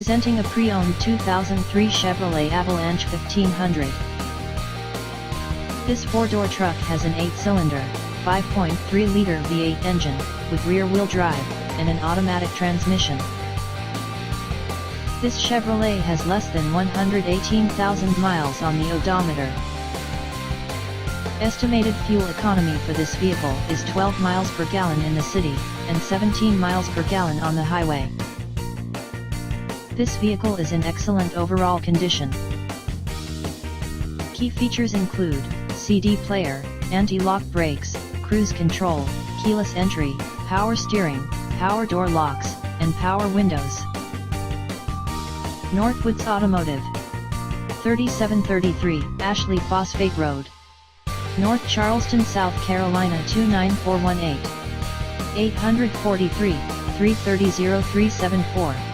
Presenting a pre-owned 2003 Chevrolet Avalanche 1500. This four-door truck has an 8-cylinder, 5.3-liter V8 engine, with rear-wheel drive, and an automatic transmission. This Chevrolet has less than 118,000 miles on the odometer. Estimated fuel economy for this vehicle is 12 miles per gallon in the city, and 17 miles per gallon on the highway. This vehicle is in excellent overall condition. Key features include CD player, anti-lock brakes, cruise control, keyless entry, power steering, power door locks, and power windows. Northwoods Automotive, 3733 Ashley Phosphate Road, North Charleston, South Carolina 29418, 843-330-0374.